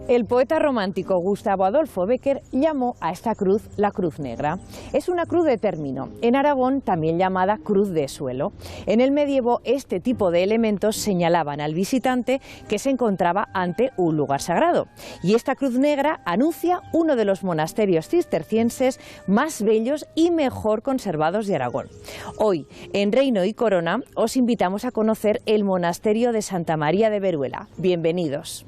El poeta romántico Gustavo Adolfo Bécquer llamó a esta cruz la Cruz Negra. Es una cruz de término, en Aragón también llamada cruz de suelo. En el medievo este tipo de elementos señalaban al visitante que se encontraba ante un lugar sagrado. Y esta Cruz Negra anuncia uno de los monasterios cistercienses más bellos y mejor conservados de Aragón. Hoy, en Reino y Corona, os invitamos a conocer el monasterio de Santa María de Veruela. Bienvenidos.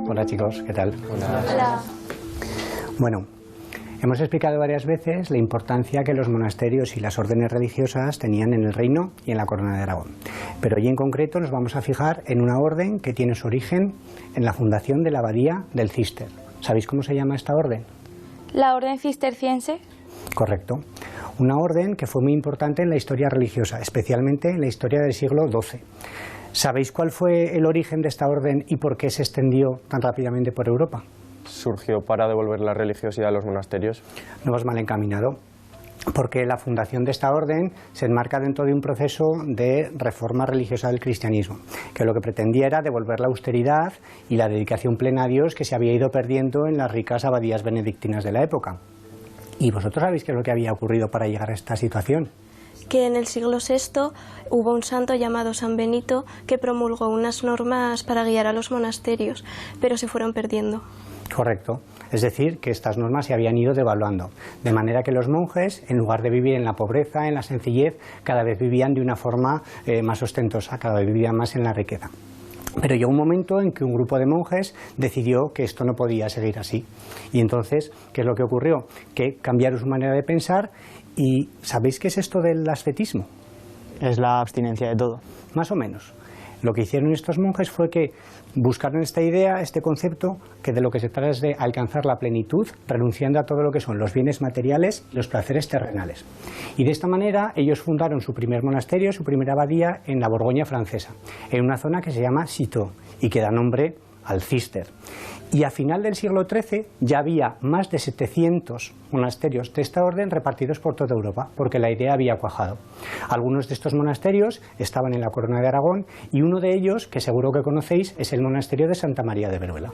Hola chicos, ¿qué tal? Hola. Bueno, hemos explicado varias veces la importancia que los monasterios y las órdenes religiosas tenían en el reino y en la corona de Aragón. Pero hoy en concreto nos vamos a fijar en una orden que tiene su origen en la fundación de la abadía del Císter. ¿Sabéis cómo se llama esta orden? ¿La orden cisterciense? Correcto. Una orden que fue muy importante en la historia religiosa, especialmente en la historia del siglo XII. ¿Sabéis cuál fue el origen de esta orden y por qué se extendió tan rápidamente por Europa? Surgió para devolver la religiosidad a los monasterios. No vas mal encaminado, porque la fundación de esta orden se enmarca dentro de un proceso de reforma religiosa del cristianismo, que lo que pretendía era devolver la austeridad y la dedicación plena a Dios que se había ido perdiendo en las ricas abadías benedictinas de la época. ¿Y vosotros sabéis qué es lo que había ocurrido para llegar a esta situación? Que en el siglo VI hubo un santo llamado San Benito que promulgó unas normas para guiar a los monasterios, pero se fueron perdiendo. Correcto. Es decir, que estas normas se habían ido devaluando, de manera que los monjes, en lugar de vivir en la pobreza, en la sencillez, cada vez vivían de una forma más ostentosa, cada vez vivían más en la riqueza. Pero llegó un momento en que un grupo de monjes decidió que esto no podía seguir así. Y entonces, ¿qué es lo que ocurrió? Que cambiaron su manera de pensar. ¿Y sabéis qué es esto del ascetismo? Es la abstinencia de todo. Más o menos. Lo que hicieron estos monjes fue que buscaron esta idea, este concepto, que de lo que se trata es de alcanzar la plenitud, renunciando a todo lo que son los bienes materiales y los placeres terrenales. Y de esta manera ellos fundaron su primer monasterio, su primera abadía en la Borgoña francesa, en una zona que se llama Citeaux y que da nombre al Císter. Y a final del siglo XIII ya había más de 700 monasterios de esta orden repartidos por toda Europa, porque la idea había cuajado. Algunos de estos monasterios estaban en la corona de Aragón y uno de ellos, que seguro que conocéis, es el monasterio de Santa María de Veruela.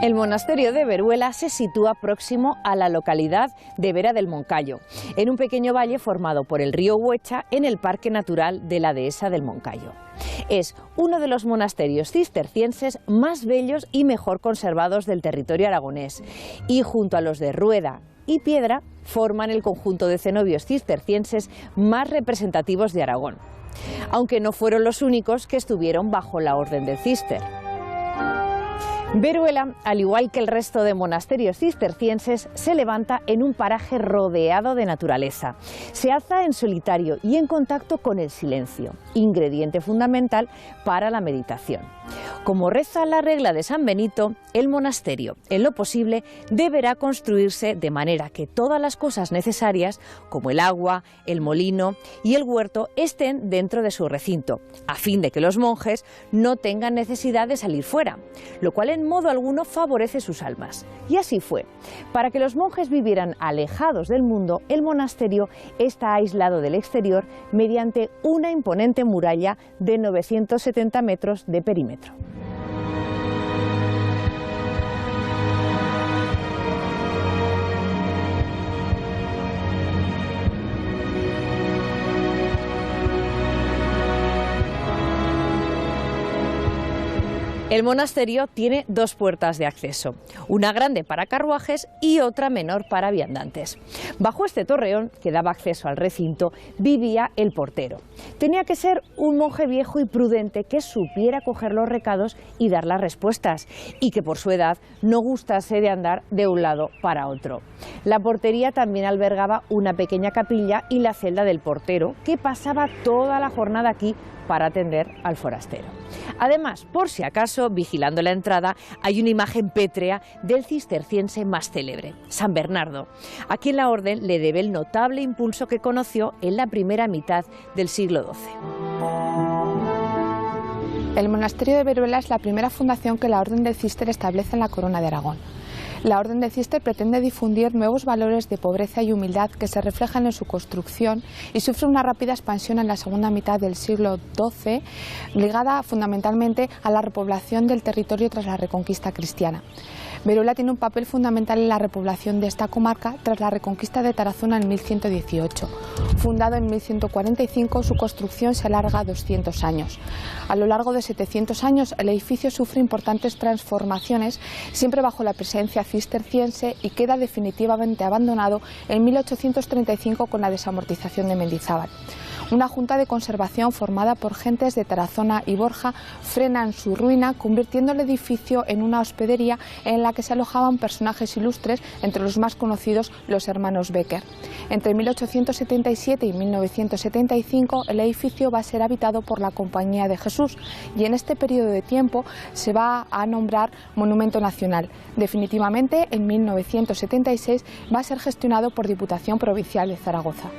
El monasterio de Veruela se sitúa próximo a la localidad de Vera del Moncayo, en un pequeño valle formado por el río Huecha en el Parque Natural de la Dehesa del Moncayo. Es uno de los monasterios cistercienses más bellos y mejor conservados del territorio aragonés, y junto a los de Rueda y Piedra forman el conjunto de cenobios cistercienses más representativos de Aragón, aunque no fueron los únicos que estuvieron bajo la orden del Císter. Veruela, al igual que el resto de monasterios cistercienses, se levanta en un paraje rodeado de naturaleza. Se alza en solitario y en contacto con el silencio, ingrediente fundamental para la meditación. Como reza la regla de San Benito, el monasterio, en lo posible, deberá construirse de manera que todas las cosas necesarias, como el agua, el molino y el huerto, estén dentro de su recinto, a fin de que los monjes no tengan necesidad de salir fuera, lo cual en modo alguno favorece sus almas. Y así fue. Para que los monjes vivieran alejados del mundo, el monasterio está aislado del exterior mediante una imponente muralla de 970 metros de perímetro. El monasterio tiene dos puertas de acceso, una grande para carruajes y otra menor para viandantes. Bajo este torreón, que daba acceso al recinto, vivía el portero. Tenía que ser un monje viejo y prudente que supiera coger los recados y dar las respuestas, y que por su edad no gustase de andar de un lado para otro. La portería también albergaba una pequeña capilla y la celda del portero, que pasaba toda la jornada aquí para atender al forastero. Además, por si acaso, vigilando la entrada, hay una imagen pétrea del cisterciense más célebre, San Bernardo, a quien la orden le debe el notable impulso que conoció en la primera mitad del siglo XII. El monasterio de Veruela es la primera fundación que la Orden del Císter establece en la Corona de Aragón. La Orden del Císter pretende difundir nuevos valores de pobreza y humildad que se reflejan en su construcción y sufre una rápida expansión en la segunda mitad del siglo XII, ligada fundamentalmente a la repoblación del territorio tras la Reconquista cristiana. Veruela tiene un papel fundamental en la repoblación de esta comarca tras la reconquista de Tarazona en 1118. Fundado en 1145, su construcción se alarga a 200 años. A lo largo de 700 años, el edificio sufre importantes transformaciones, siempre bajo la presencia cisterciense, y queda definitivamente abandonado en 1835 con la desamortización de Mendizábal. Una junta de conservación formada por gentes de Tarazona y Borja frenan su ruina, convirtiendo el edificio en una hospedería en la que se alojaban personajes ilustres, entre los más conocidos los hermanos Becker. Entre 1877 y 1975 el edificio va a ser habitado por la Compañía de Jesús y en este periodo de tiempo se va a nombrar Monumento Nacional. Definitivamente en 1976 va a ser gestionado por Diputación Provincial de Zaragoza.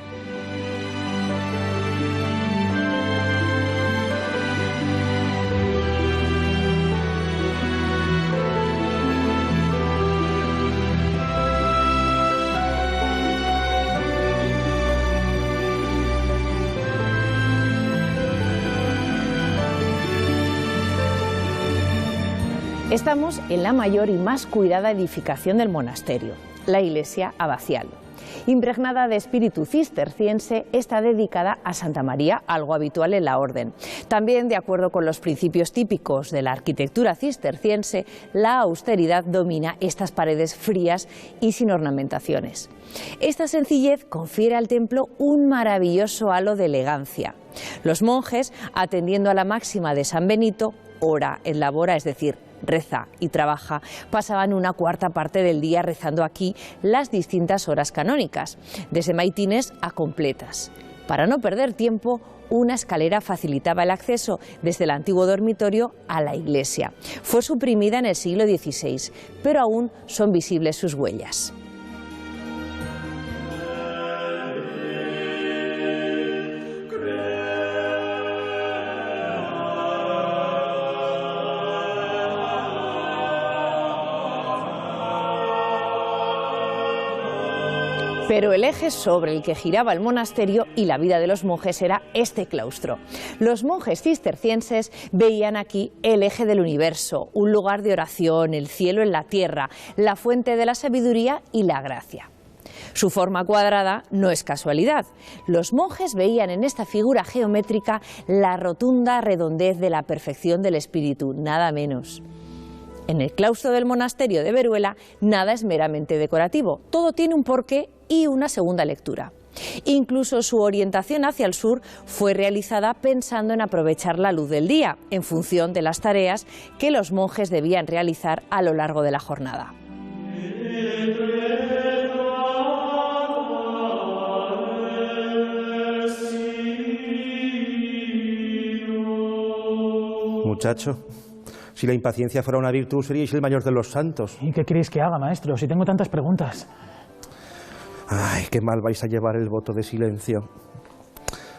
Estamos en la mayor y más cuidada edificación del monasterio, la iglesia abacial. Impregnada de espíritu cisterciense, está dedicada a Santa María, algo habitual en la orden. También, de acuerdo con los principios típicos de la arquitectura cisterciense, la austeridad domina estas paredes frías y sin ornamentaciones. Esta sencillez confiere al templo un maravilloso halo de elegancia. Los monjes, atendiendo a la máxima de San Benito, ora et labora, es decir, reza y trabaja, pasaban una cuarta parte del día rezando aquí las distintas horas canónicas, desde maitines a completas. Para no perder tiempo, una escalera facilitaba el acceso desde el antiguo dormitorio a la iglesia. Fue suprimida en el siglo XVI, pero aún son visibles sus huellas. Pero el eje sobre el que giraba el monasterio y la vida de los monjes era este claustro. Los monjes cistercienses veían aquí el eje del universo, un lugar de oración, el cielo en la tierra, la fuente de la sabiduría y la gracia. Su forma cuadrada no es casualidad. Los monjes veían en esta figura geométrica la rotunda redondez de la perfección del espíritu, nada menos. En el claustro del monasterio de Veruela nada es meramente decorativo, todo tiene un porqué y una segunda lectura. Incluso su orientación hacia el sur fue realizada pensando en aprovechar la luz del día, en función de las tareas que los monjes debían realizar a lo largo de la jornada. Muchacho, si la impaciencia fuera una virtud, seríais el mayor de los santos. ¿Y qué queréis que haga, maestro? Si tengo tantas preguntas. Ay, qué mal vais a llevar el voto de silencio.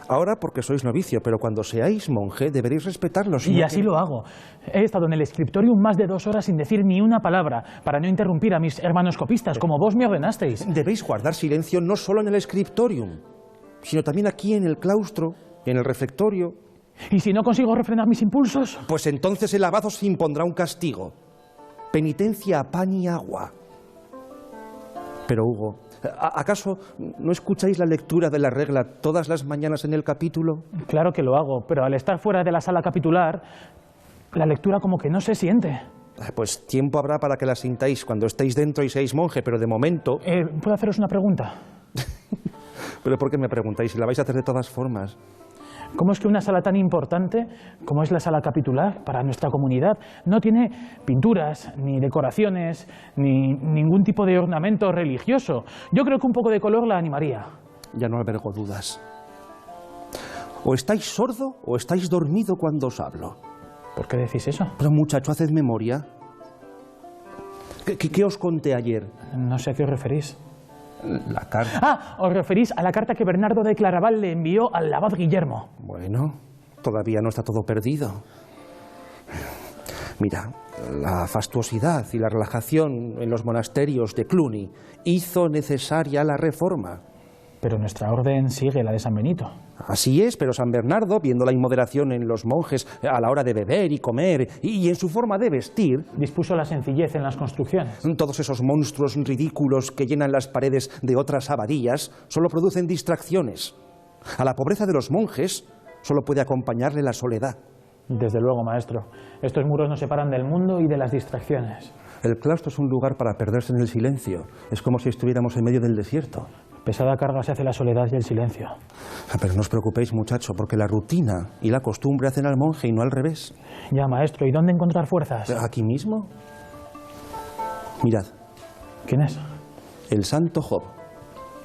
Ahora porque sois novicio, pero cuando seáis monje deberéis respetarlo. Y así lo hago. He estado en el scriptorium más de 2 horas sin decir ni una palabra, para no interrumpir a mis hermanos copistas, como vos me ordenasteis. Debéis guardar silencio no solo en el scriptorium, sino también aquí en el claustro, en el refectorio. ¿Y si no consigo refrenar mis impulsos? Pues entonces el abad os impondrá un castigo. Penitencia a pan y agua. Pero Hugo, ¿acaso no escucháis la lectura de la regla todas las mañanas en el capítulo? Claro que lo hago, pero al estar fuera de la sala capitular... La lectura como que no se siente. Pues tiempo habrá para que la sintáis cuando estéis dentro y seáis monje, pero de momento... ¿Puedo haceros una pregunta? ¿Pero por qué me preguntáis? Si la vais a hacer de todas formas. ¿Cómo es que una sala tan importante como es la sala capitular para nuestra comunidad no tiene pinturas, ni decoraciones, ni ningún tipo de ornamento religioso? Yo creo que un poco de color la animaría. Ya no albergo dudas. O estáis sordo o estáis dormido cuando os hablo. ¿Por qué decís eso? Pero muchacho, haced memoria. ¿Qué os conté ayer? No sé a qué os referís. La carta. Ah, os referís a la carta que Bernardo de Claraval le envió al abad Guillermo. Bueno, todavía no está todo perdido. Mira, la fastuosidad y la relajación en los monasterios de Cluny hizo necesaria la reforma. Pero nuestra orden sigue la de San Benito. Así es, pero San Bernardo, viendo la inmoderación en los monjes a la hora de beber y comer y en su forma de vestir, dispuso la sencillez en las construcciones. Todos esos monstruos ridículos que llenan las paredes de otras abadías solo producen distracciones. A la pobreza de los monjes solo puede acompañarle la soledad. Desde luego, maestro. Estos muros nos separan del mundo y de las distracciones. El claustro es un lugar para perderse en el silencio. Es como si estuviéramos en medio del desierto. Pesada carga se hace la soledad y el silencio. Pero no os preocupéis, muchacho, porque la rutina y la costumbre hacen al monje y no al revés. Ya, maestro, ¿y dónde encontrar fuerzas? ¿Aquí mismo? Mirad. ¿Quién es? El santo Job,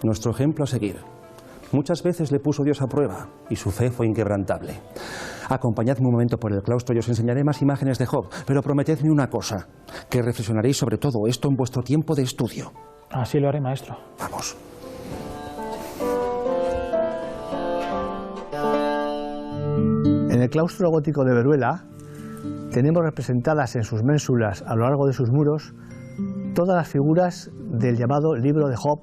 nuestro ejemplo a seguir. Muchas veces le puso Dios a prueba y su fe fue inquebrantable. Acompañadme un momento por el claustro y os enseñaré más imágenes de Job, pero prometedme una cosa, que reflexionaréis sobre todo esto en vuestro tiempo de estudio. Así lo haré, maestro. Vamos. En el claustro gótico de Veruela tenemos representadas en sus ménsulas a lo largo de sus muros todas las figuras del llamado libro de Job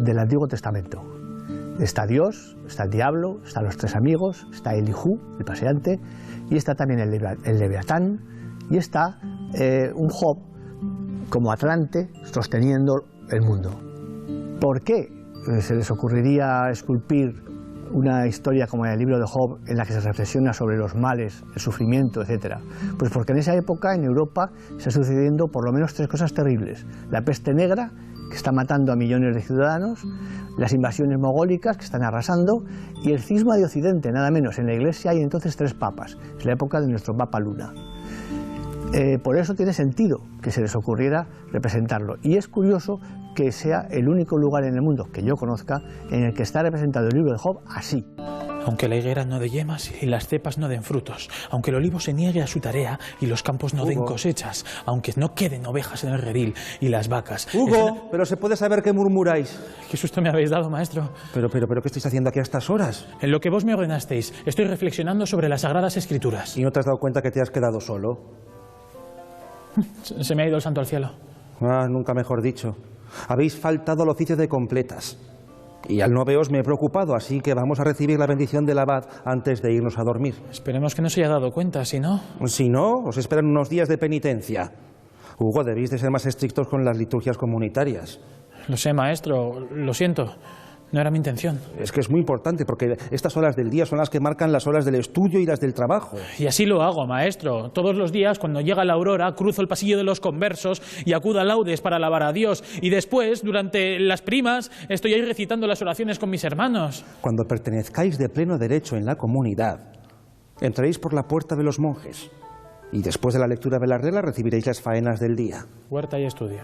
del Antiguo Testamento. Está Dios, está el diablo, están los tres amigos, está Elijú, el paseante, y está también el Leviatán, y está un Job como Atlante sosteniendo el mundo. ¿Por qué se les ocurriría esculpir una historia como el libro de Job en la que se reflexiona sobre los males, el sufrimiento, etcétera? Pues porque en esa época en Europa está sucediendo por lo menos tres cosas terribles. La peste negra, que está matando a millones de ciudadanos, las invasiones mogólicas que están arrasando, y el cisma de Occidente, nada menos. En la Iglesia hay entonces tres papas, es la época de nuestro Papa Luna. Por eso tiene sentido que se les ocurriera representarlo. Y es curioso que sea el único lugar en el mundo que yo conozca en el que está representado el libro de Job así. Aunque la higuera no dé yemas y las cepas no den frutos, aunque el olivo se niegue a su tarea y los campos no den cosechas, aunque no queden ovejas en el redil y las vacas... Hugo, pero se puede saber qué murmuráis. ¿Qué susto me habéis dado, maestro? Pero, ¿qué estáis haciendo aquí a estas horas? En lo que vos me ordenasteis, estoy reflexionando sobre las Sagradas Escrituras. ¿Y no te has dado cuenta que te has quedado solo? Se me ha ido el santo al cielo. Ah, nunca mejor dicho. Habéis faltado al oficio de completas. Y al no veros me he preocupado, así que vamos a recibir la bendición del abad antes de irnos a dormir. Esperemos que no se haya dado cuenta, si no... Si no, os esperan unos días de penitencia. Hugo, debéis de ser más estrictos con las liturgias comunitarias. Lo sé, maestro, lo siento. No era mi intención. Es que es muy importante, porque estas horas del día son las que marcan las horas del estudio y las del trabajo. Y así lo hago, maestro. Todos los días, cuando llega la aurora, cruzo el pasillo de los conversos y acudo a laudes para alabar a Dios. Y después, durante las primas, estoy ahí recitando las oraciones con mis hermanos. Cuando pertenezcáis de pleno derecho en la comunidad, entraréis por la puerta de los monjes. Y después de la lectura de la regla recibiréis las faenas del día. Huerta y estudio.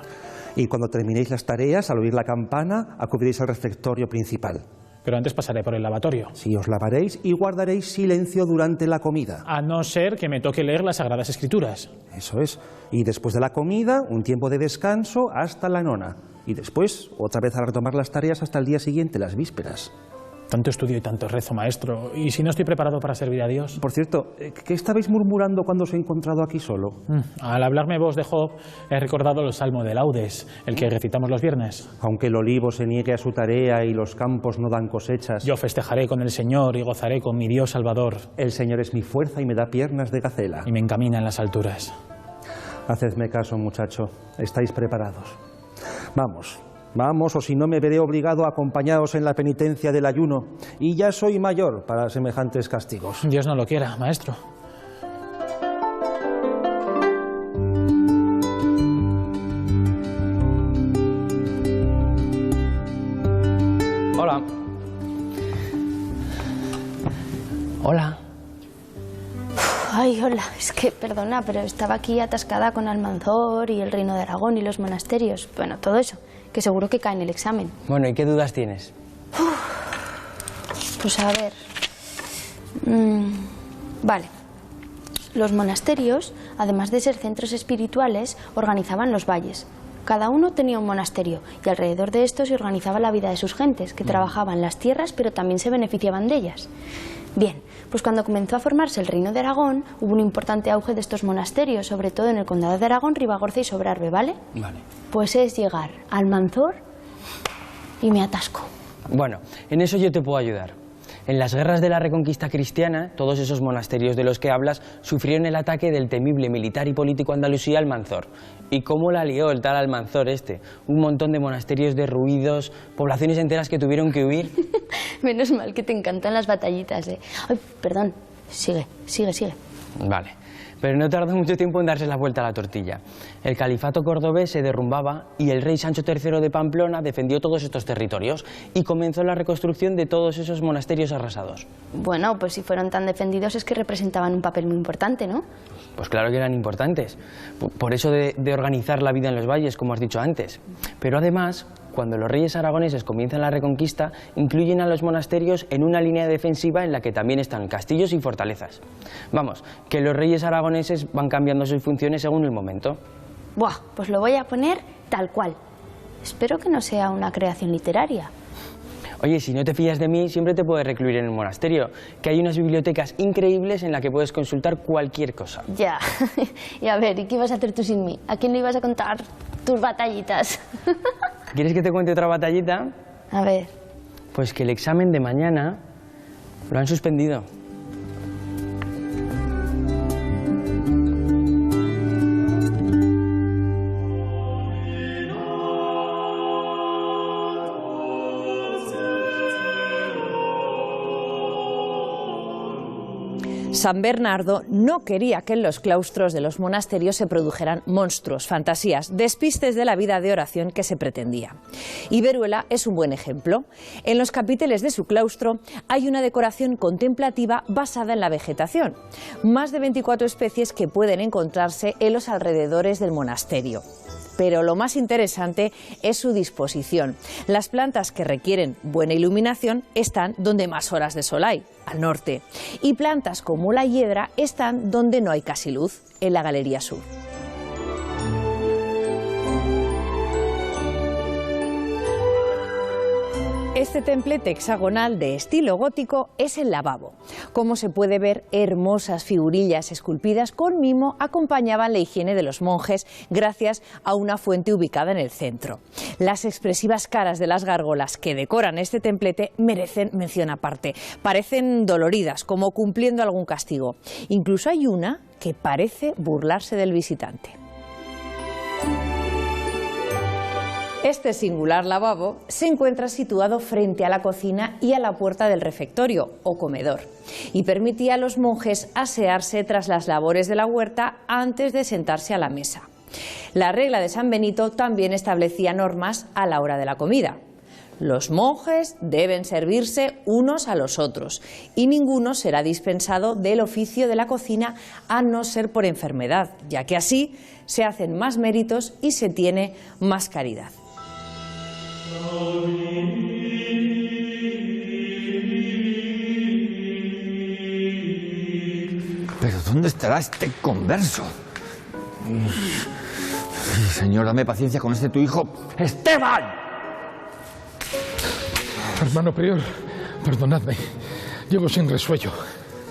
Y cuando terminéis las tareas, al oír la campana, acudiréis al refectorio principal. Pero antes pasaré por el lavatorio. Sí, os lavaréis y guardaréis silencio durante la comida. A no ser que me toque leer las Sagradas Escrituras. Eso es. Y después de la comida, un tiempo de descanso hasta la nona. Y después, otra vez a retomar las tareas hasta el día siguiente, las vísperas. Tanto estudio y tanto rezo, maestro. ¿Y si no estoy preparado para servir a Dios? Por cierto, ¿qué estabais murmurando cuando os he encontrado aquí solo? Al hablarme vos de Job, he recordado el Salmo de Laudes, el que recitamos los viernes. Aunque el olivo se niegue a su tarea y los campos no dan cosechas. Yo festejaré con el Señor y gozaré con mi Dios Salvador. El Señor es mi fuerza y me da piernas de gacela. Y me encamina en las alturas. Hacedme caso, muchacho. Estáis preparados. Vamos. Vamos, o si no me veré obligado a acompañaros en la penitencia del ayuno. Y ya soy mayor para semejantes castigos. Dios no lo quiera, maestro. Hola. Hola. Ay, hola, es que, perdona, pero estaba aquí atascada con Almanzor y el Reino de Aragón y los monasterios. Bueno, todo eso, que seguro que cae en el examen. Bueno, ¿y qué dudas tienes? Pues a ver... Vale. Los monasterios, además de ser centros espirituales, organizaban los valles. Cada uno tenía un monasterio y alrededor de estos se organizaba la vida de sus gentes, que trabajaban las tierras pero también se beneficiaban de ellas. Bien, pues cuando comenzó a formarse el Reino de Aragón, hubo un importante auge de estos monasterios, sobre todo en el Condado de Aragón, Ribagorza y Sobrarbe, ¿vale? Vale. Pues es llegar a Almanzor y me atasco. Bueno, en eso yo te puedo ayudar. En las guerras de la Reconquista cristiana, todos esos monasterios de los que hablas sufrieron el ataque del temible militar y político andalusí Almanzor. ¿Y cómo la lió el tal Almanzor este? Un montón de monasterios derruidos, poblaciones enteras que tuvieron que huir. Menos mal que te encantan las batallitas, ¿eh? Ay, perdón, sigue. Vale, pero no tardó mucho tiempo en darse la vuelta a la tortilla. El califato cordobés se derrumbaba y el rey Sancho III de Pamplona defendió todos estos territorios y comenzó la reconstrucción de todos esos monasterios arrasados. Bueno, pues si fueron tan defendidos es que representaban un papel muy importante, ¿no? Pues claro que eran importantes, por eso de organizar la vida en los valles, como has dicho antes. Pero además, cuando los reyes aragoneses comienzan la reconquista, incluyen a los monasterios en una línea defensiva en la que también están castillos y fortalezas. Vamos, que los reyes aragoneses van cambiando sus funciones según el momento. Buah, pues lo voy a poner tal cual. Espero que no sea una creación literaria. Oye, si no te fías de mí, siempre te puedes recluir en el monasterio, que hay unas bibliotecas increíbles en las que puedes consultar cualquier cosa. Ya. Y a ver, ¿y qué ibas a hacer tú sin mí? ¿A quién le ibas a contar tus batallitas? ¿Quieres que te cuente otra batallita? A ver. Pues que el examen de mañana lo han suspendido. San Bernardo no quería que en los claustros de los monasterios se produjeran monstruos, fantasías, despistes de la vida de oración que se pretendía. Y Veruela es un buen ejemplo. En los capiteles de su claustro hay una decoración contemplativa basada en la vegetación. Más de 24 especies que pueden encontrarse en los alrededores del monasterio. Pero lo más interesante es su disposición. Las plantas que requieren buena iluminación están donde más horas de sol hay, al norte. Y plantas como la hiedra están donde no hay casi luz, en la galería sur. Este templete hexagonal de estilo gótico es el lavabo. Como se puede ver, hermosas figurillas esculpidas con mimo acompañaban la higiene de los monjes gracias a una fuente ubicada en el centro. Las expresivas caras de las gárgolas que decoran este templete merecen mención aparte. Parecen doloridas, como cumpliendo algún castigo. Incluso hay una que parece burlarse del visitante. Este singular lavabo se encuentra situado frente a la cocina y a la puerta del refectorio o comedor y permitía a los monjes asearse tras las labores de la huerta antes de sentarse a la mesa. La regla de San Benito también establecía normas a la hora de la comida. Los monjes deben servirse unos a los otros y ninguno será dispensado del oficio de la cocina a no ser por enfermedad, ya que así se hacen más méritos y se tiene más caridad. ¿Pero dónde estará este converso? Señor, dame paciencia con este tu hijo. ¡Esteban! Hermano prior, perdonadme. Llevo sin resuello.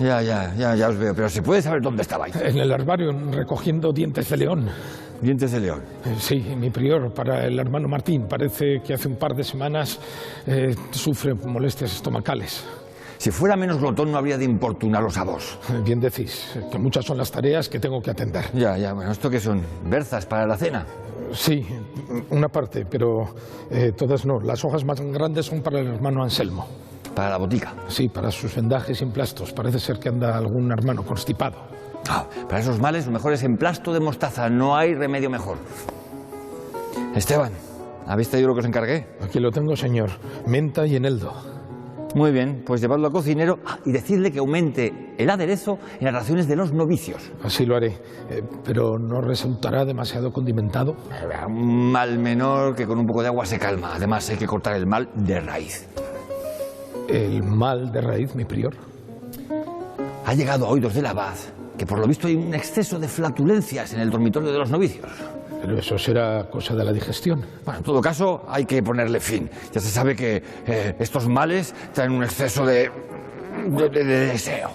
Ya os veo, pero ¿se puede saber dónde estabais? En el herbario, recogiendo dientes de león. ¿Dientes de león? Sí, mi prior, para el hermano Martín. Parece que hace un par de semanas sufre molestias estomacales. Si fuera menos glotón no habría de importunaros a vos. Bien decís, que muchas son las tareas que tengo que atender. Ya, bueno, ¿esto qué son? ¿Berzas para la cena? Sí, una parte, pero todas no. Las hojas más grandes son para el hermano Anselmo. ¿Para la botica? Sí, para sus vendajes y emplastos. Parece ser que anda algún hermano constipado. Para esos males lo mejor es emplasto de mostaza. No hay remedio mejor. Esteban, ¿Habéis traído lo que os encargué? Aquí lo tengo, señor. Menta y eneldo. Muy bien, pues llevadlo al cocinero y decidle que aumente el aderezo en las raciones de los novicios. Así lo haré, pero ¿no resultará demasiado condimentado? Un mal menor que con un poco de agua se calma. Además, hay que cortar el mal de raíz. ¿El mal de raíz, mi prior? Ha llegado a oídos del abad que por lo visto hay un exceso de flatulencias en el dormitorio de los novicios. Pero eso será cosa de la digestión. Bueno, en todo caso, hay que ponerle fin. Ya se sabe que estos males traen un exceso de deseo.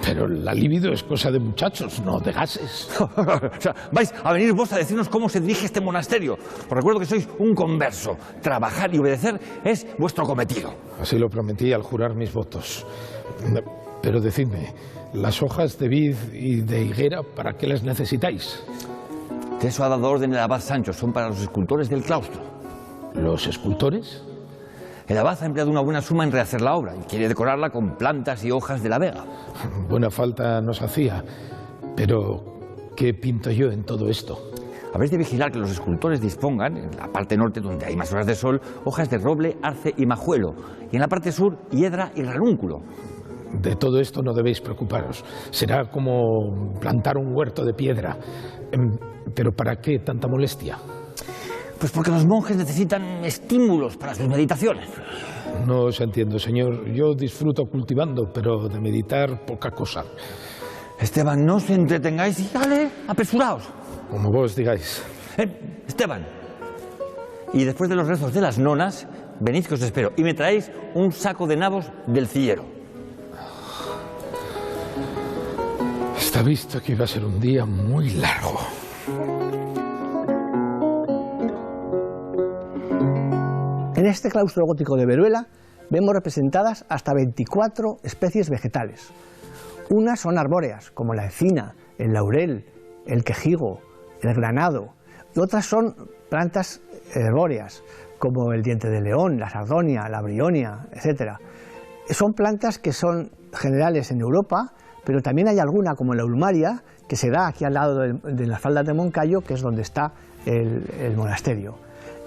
Pero la libido es cosa de muchachos, no de gases. O sea, vais a venir vos a decirnos cómo se dirige este monasterio. Os recuerdo que sois un converso. Trabajar y obedecer es vuestro cometido. Así lo prometí al jurar mis votos. Pero decidme, ¿las hojas de vid y de higuera para qué las necesitáis? De eso ha dado orden el abad Sancho. Son para los escultores del claustro. ¿Los escultores? El abad ha empleado una buena suma en rehacer la obra y quiere decorarla con plantas y hojas de la vega. Buena falta nos hacía, pero ¿qué pinto yo en todo esto? Habéis de vigilar que los escultores dispongan, en la parte norte donde hay más horas de sol, hojas de roble, arce y majuelo, y en la parte sur, hiedra y ranúnculo. De todo esto no debéis preocuparos. Será como plantar un huerto de piedra. ¿Pero para qué tanta molestia? Pues porque los monjes necesitan estímulos para sus meditaciones. No os entiendo, señor. Yo disfruto cultivando, pero de meditar poca cosa. Esteban, no os entretengáis y dale, apresuraos. Como vos digáis. Esteban, y después de los rezos de las nonas, venid que os espero y me traéis un saco de nabos del cillero. Está visto que iba a ser un día muy largo. En este claustro gótico de Veruela vemos representadas hasta 24 especies vegetales. Unas son arbóreas, como la encina, el laurel, el quejigo, el granado, y otras son plantas herbóreas, como el diente de león, la sardonia, la brionia, etc. Son plantas que son generales en Europa, pero también hay alguna, como la ulmaria, que se da aquí al lado de las faldas de Moncayo, que es donde está el monasterio.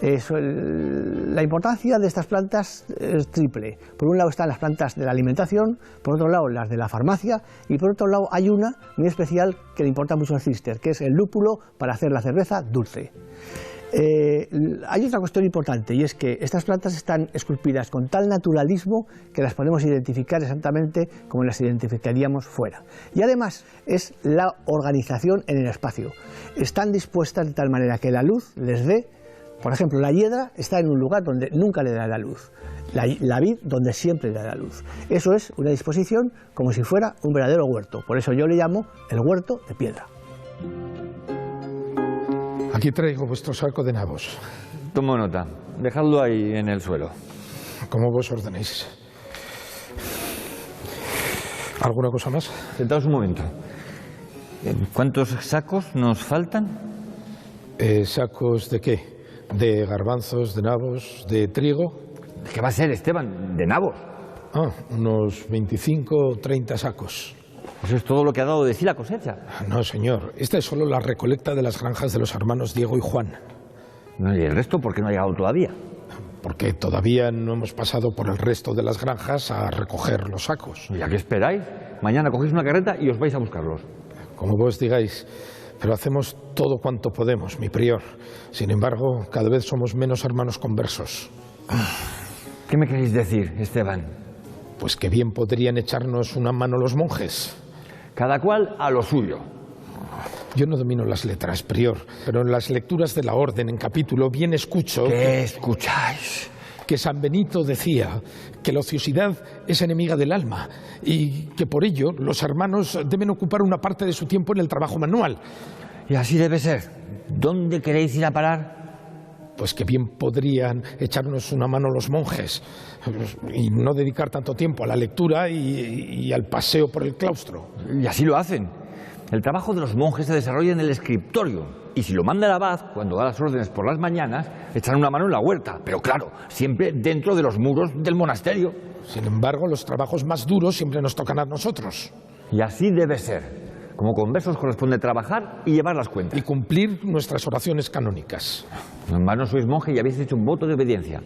La importancia de estas plantas es triple. Por un lado están las plantas de la alimentación, por otro lado las de la farmacia, y por otro lado hay una muy especial que le importa mucho al cister, que es el lúpulo para hacer la cerveza dulce. Hay otra cuestión importante, y es que estas plantas están esculpidas con tal naturalismo que las podemos identificar exactamente como las identificaríamos fuera. Y además es la organización en el espacio. Están dispuestas de tal manera que la luz les dé. Por ejemplo, la hiedra está en un lugar donde nunca le da la luz, la vid donde siempre le da la luz. Eso es una disposición como si fuera un verdadero huerto. Por eso yo le llamo el huerto de piedra. Aquí traigo vuestro saco de nabos. Tomo nota. Dejadlo ahí en el suelo. Como vos ordenéis. ¿Alguna cosa más? Sentaos un momento. ¿Cuántos sacos nos faltan? ¿Sacos de qué? ¿De garbanzos, de nabos, de trigo? ¿Qué va a ser, Esteban? ¿De nabos? Unos 25 o 30 sacos. Pues es todo lo que ha dado de sí la cosecha. No, señor. Esta es solo la recolecta de las granjas de los hermanos Diego y Juan. No, ¿y el resto por qué no ha llegado todavía? Porque todavía no hemos pasado por el resto de las granjas a recoger los sacos. ¿Y a qué esperáis? Mañana cogéis una carreta y os vais a buscarlos. Como vos digáis. Pero hacemos todo cuanto podemos, mi prior. Sin embargo, cada vez somos menos hermanos conversos. ¿Qué me queréis decir, Esteban? Pues que bien podrían echarnos una mano los monjes. Cada cual a lo suyo. Yo no domino las letras, prior, pero en las lecturas de la orden en capítulo bien escucho... ¿Qué escucháis? Que San Benito decía que la ociosidad es enemiga del alma y que por ello los hermanos deben ocupar una parte de su tiempo en el trabajo manual. Y así debe ser. ¿Dónde queréis ir a parar? Pues que bien podrían echarnos una mano los monjes y no dedicar tanto tiempo a la lectura y al paseo por el claustro. Y así lo hacen. El trabajo de los monjes se desarrolla en el escriptorio. Y si lo manda el abad, cuando da las órdenes por las mañanas, echan una mano en la huerta. Pero claro, siempre dentro de los muros del monasterio. Sin embargo, los trabajos más duros siempre nos tocan a nosotros. Y así debe ser. Como conversos corresponde trabajar y llevar las cuentas. Y cumplir nuestras oraciones canónicas. En vano sois monje y habéis hecho un voto de obediencia.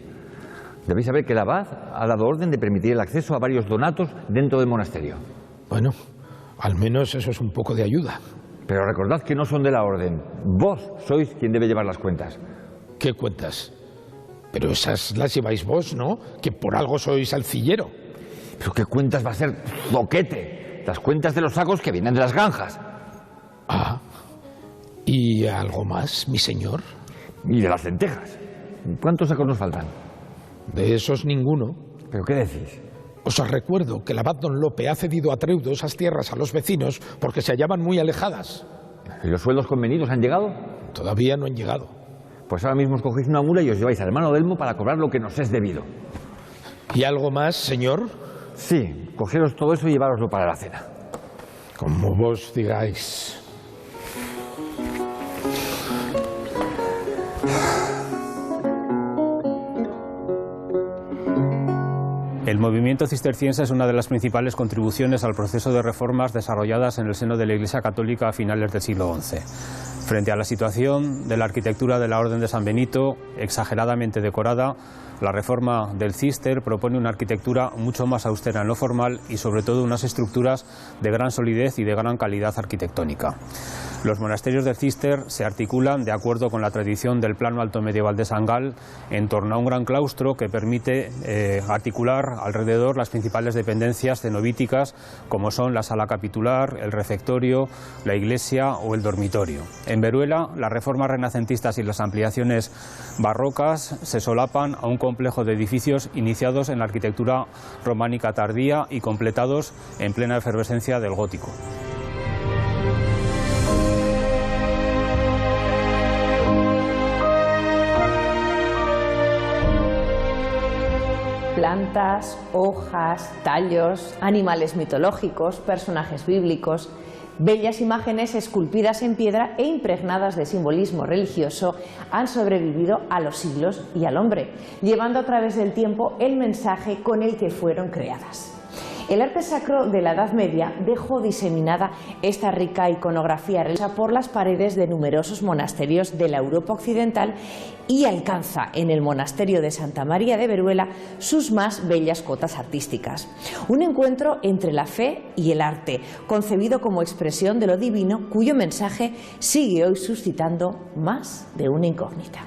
Debéis saber que el abad ha dado orden de permitir el acceso a varios donatos dentro del monasterio. Bueno, al menos eso es un poco de ayuda. Pero recordad que no son de la orden. Vos sois quien debe llevar las cuentas. ¿Qué cuentas? Pero esas las lleváis vos, ¿no? Que por algo sois alcillero. ¿Pero qué cuentas va a ser, zoquete? Las cuentas de los sacos que vienen de las granjas. Ah, ¿y algo más, mi señor? Y de las lentejas. ¿Cuántos sacos nos faltan? De esos ninguno. ¿Pero qué decís? Os recuerdo que el abad don Lope ha cedido a Treudo esas tierras a los vecinos porque se hallaban muy alejadas. ¿Y los sueldos convenidos han llegado? Todavía no han llegado. Pues ahora mismo os cogéis una mula y os lleváis al hermano Delmo para cobrar lo que nos es debido. ¿Y algo más, señor? Sí, cogeros todo eso y llevároslo para la cena. Como vos digáis. El movimiento cisterciense es una de las principales contribuciones al proceso de reformas desarrolladas en el seno de la Iglesia Católica a finales del siglo XI. Frente a la situación de la arquitectura de la Orden de San Benito, exageradamente decorada, la reforma del Císter propone una arquitectura mucho más austera en lo formal y sobre todo unas estructuras de gran solidez y de gran calidad arquitectónica. Los monasterios del Císter se articulan de acuerdo con la tradición del plano alto medieval de San Gal en torno a un gran claustro que permite articular alrededor las principales dependencias cenobíticas como son la sala capitular, el refectorio, la iglesia o el dormitorio. En Veruela, las reformas renacentistas y las ampliaciones barrocas se solapan a un complejo de edificios iniciados en la arquitectura románica tardía y completados en plena efervescencia del gótico. Plantas, hojas, tallos, animales mitológicos, personajes bíblicos, bellas imágenes esculpidas en piedra e impregnadas de simbolismo religioso han sobrevivido a los siglos y al hombre, llevando a través del tiempo el mensaje con el que fueron creadas. El arte sacro de la Edad Media dejó diseminada esta rica iconografía religiosa por las paredes de numerosos monasterios de la Europa occidental y alcanza en el monasterio de Santa María de Veruela sus más bellas cotas artísticas. Un encuentro entre la fe y el arte, concebido como expresión de lo divino, cuyo mensaje sigue hoy suscitando más de una incógnita.